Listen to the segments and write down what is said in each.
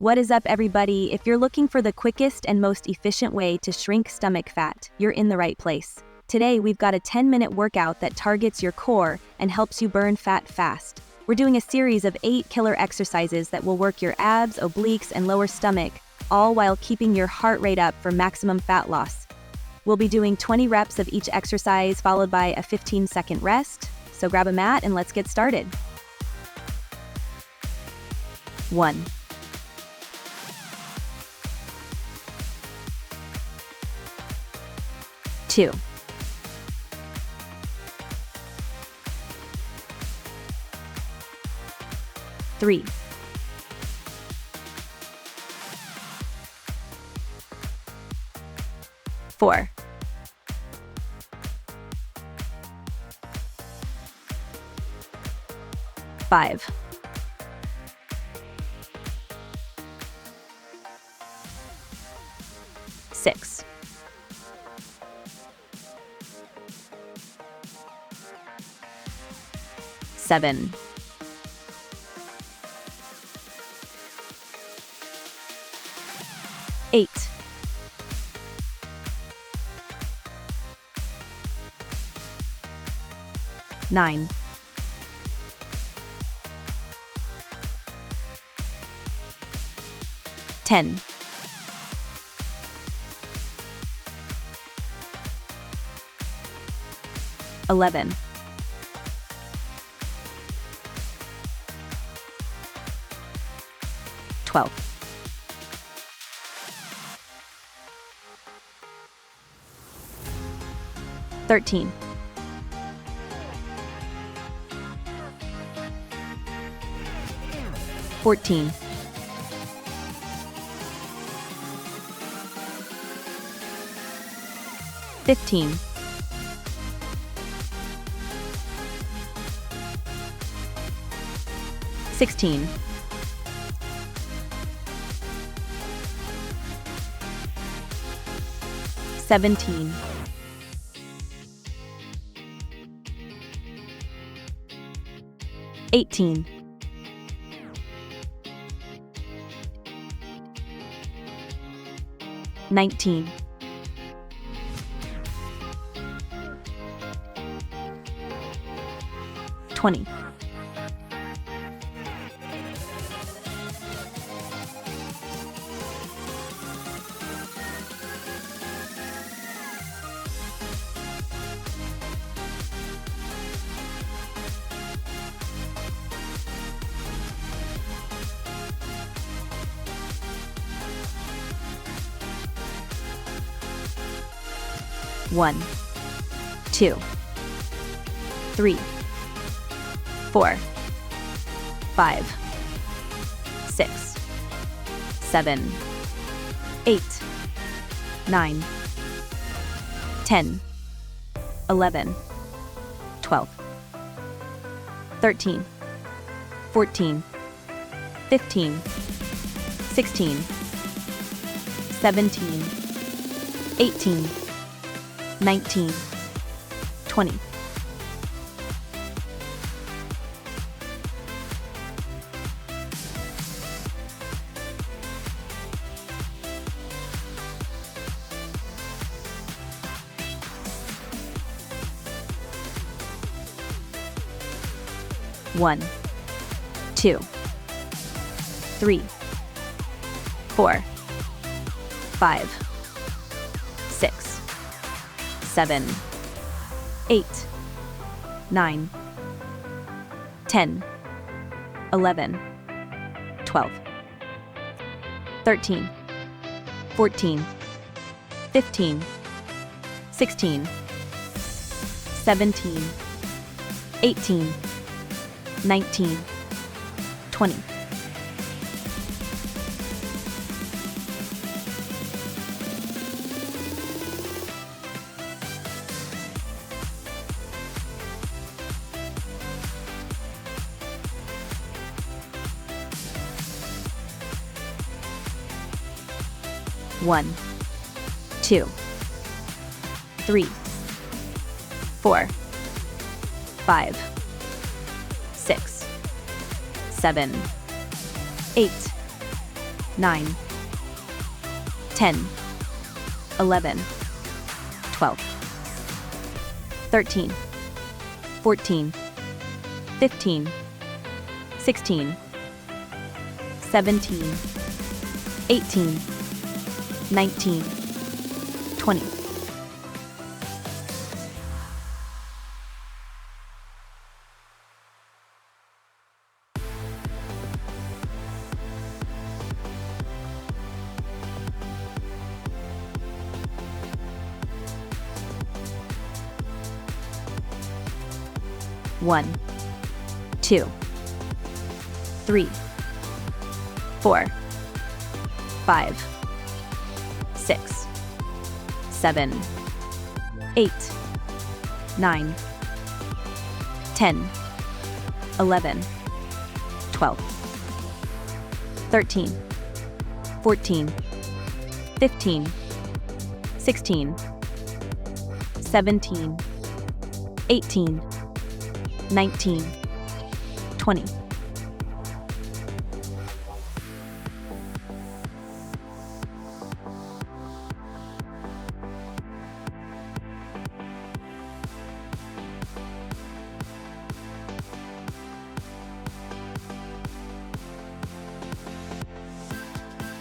What is up, everybody? If you're looking for the quickest and most efficient way to shrink stomach fat, you're in the right place. Today, we've got a 10-minute workout that targets your core and helps you burn fat fast. We're doing a series of 8 killer exercises that will work your abs, obliques, and lower stomach, all while keeping your heart rate up for maximum fat loss. We'll be doing 20 reps of each exercise followed by a 15-second rest. So grab a mat and let's get started. 1. 2. 3. 4. 5. 6. 7. 8. 9. 10. 11. 12. 13. 14. 15. 16. 17. 18. 19. 20. 1, 2, 3, 4, 5, 6, 7, 8, 9, 10, 11, 12, 13, 14, 15, 16, 17, 18, 19, 20. 1, 2, 3, 4, 5, 6, 7, 8, 9, 10, 11, 12, 13, 14, 15, 16, 17, 18, 19, 20. 1, 2, 3, 4, 5, 6, 7, 8, 9, 10, 11, 12, 13, 14, 15, 16, 17, 18, 19, 20. One, 2, 3, 4, 5, 6, 7, 8, 9, 10, 11, 12, 13, 14, 15, 16, 17, 18, 19, 20.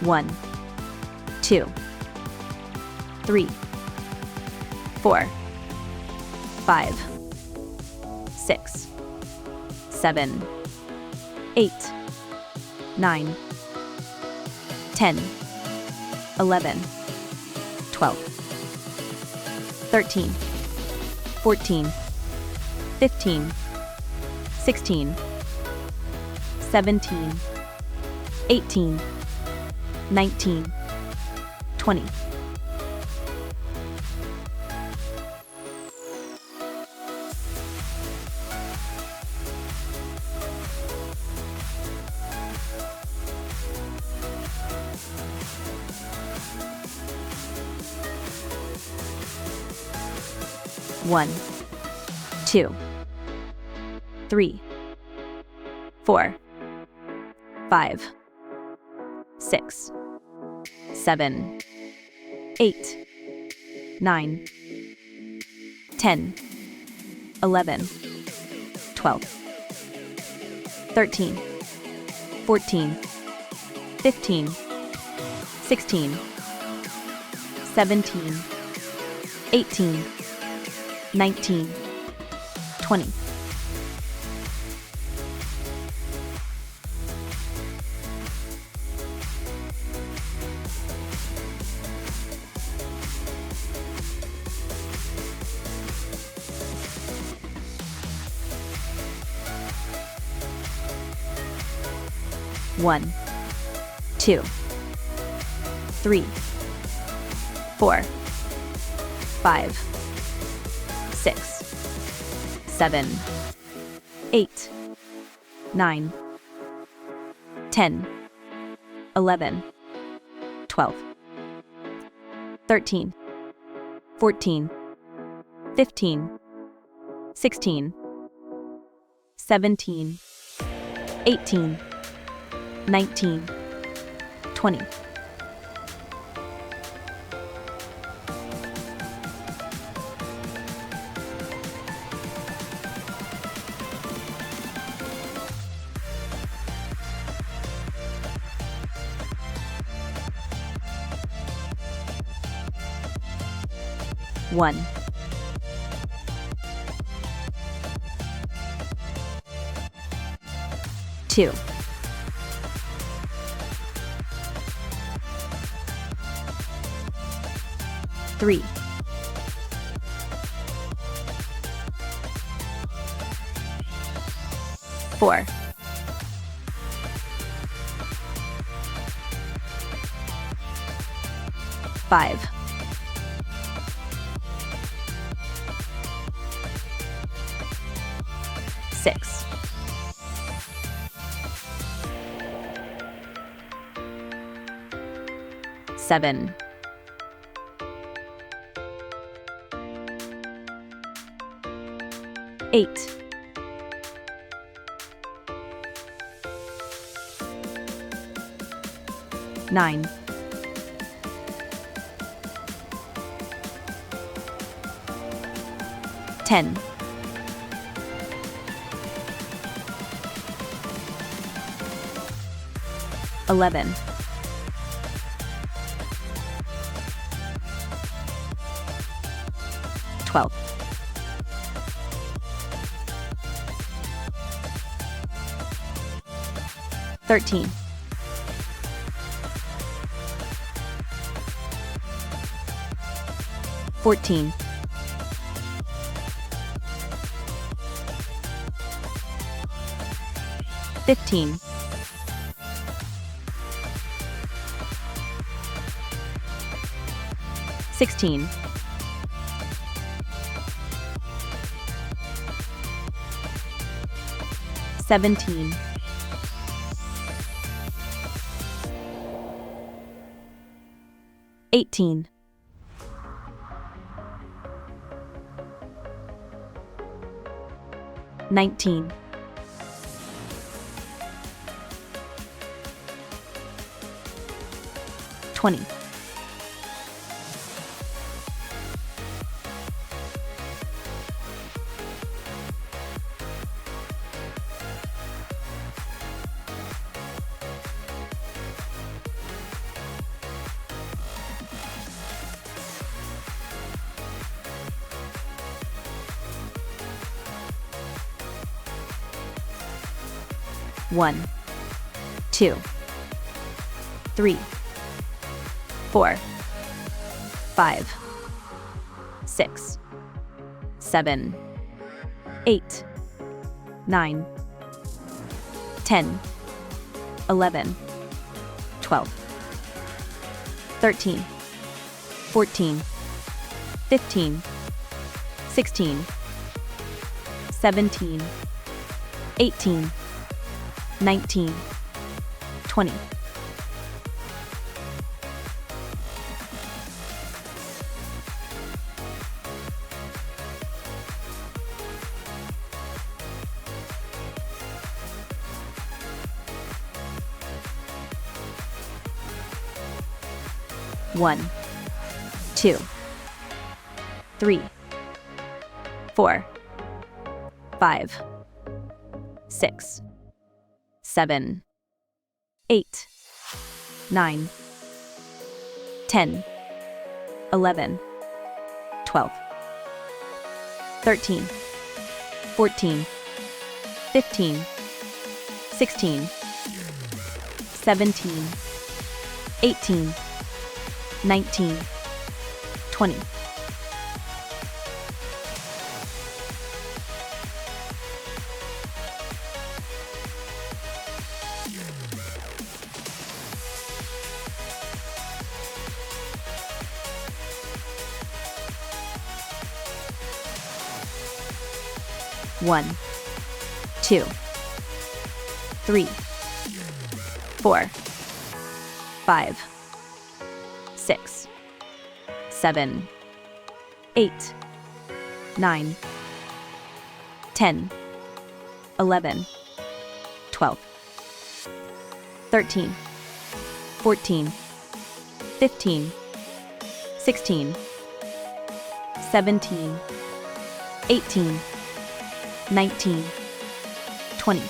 One, 2, 3, 4, 5, 6, 7, 8, 9, 10, 11, 12, 13, 14, 15, 16, 17, 18, 19, 20. One, 2, 3, 4, 5, 6, 7, 8, 9, 10, 11, 12, 13, 14, 15, 16, 17, 18, 19, 20. One, 2, 3, 4, 5, 6, 7, 8, 9, 10, 11, 12, 13, 14, 15, 16, 17, 18, 19, 20. One, 2, 3, 4, 5, 6, 7, 8, 9, 9, 10, 11, 12, 13, 14, 15, 16, 17, 18, 19, 20, 1, 2, 3, 4, 5, 6, 7, 8, 9, 10, 11, 12, 13, 14, 15, 16, 17, 18, 19, 20. One, 2, 3, 4, 5, 6, 7, 8, 9, 10, 11, 12, 13, 14, 15, 16, 17, 18, 19, 20. One, 2, 3, 4, 5, 6, 7, 8, 9, 10, 11, 12, 13, 14, 15, 16, 17, 18, 19, 20.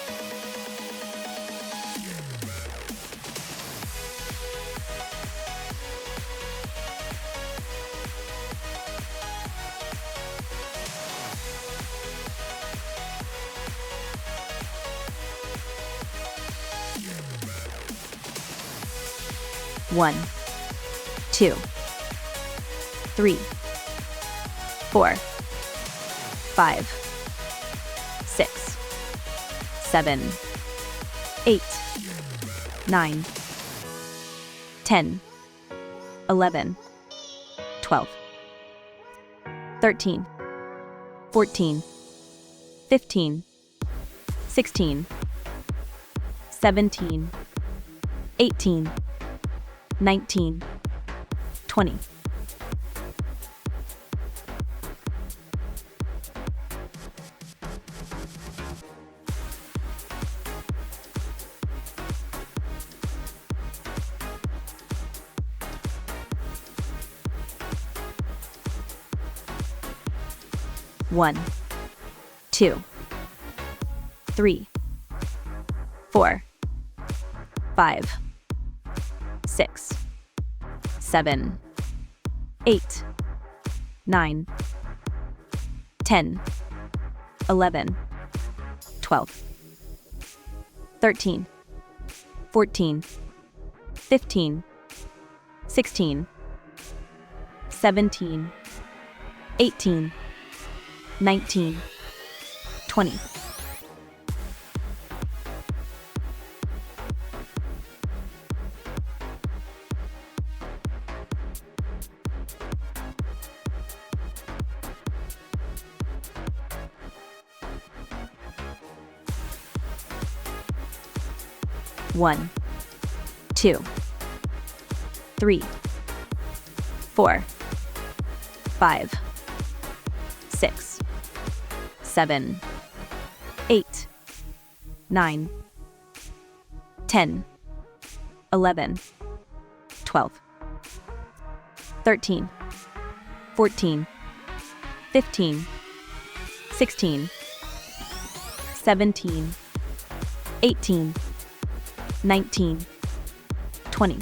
One, 2, 3, 4, 5, 6, 7, 8, 9, 10, 11, 12, 13, 14, 15, 16, 17, 18, 19, 20. 1, 2, 3, 4, 5, 6, 7, 8, 9, 10, 11, 12, 13, 14, 15, 16, 17, 18, 19, 20. One, 2, 3, 4, 5, 6, 7, 8, 9, 10, 11, 12, 13, 14, 15, 16, 17, 18, 19, 20.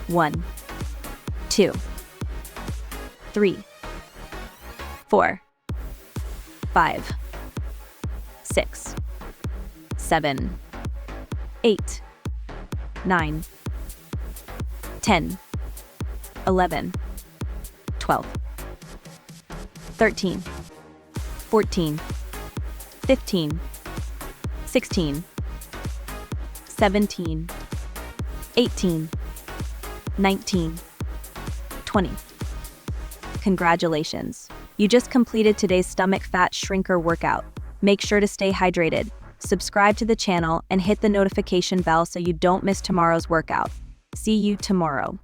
One, 2, 3, 4, 5, 6, 7, 8, 9, 10, 11, 12, 13, 14, 15, 16, 17, 18, 19, 20. Congratulations! You just completed today's stomach fat shrinker workout. Make sure to stay hydrated, subscribe to the channel, and hit the notification bell so you don't miss tomorrow's workout. See you tomorrow.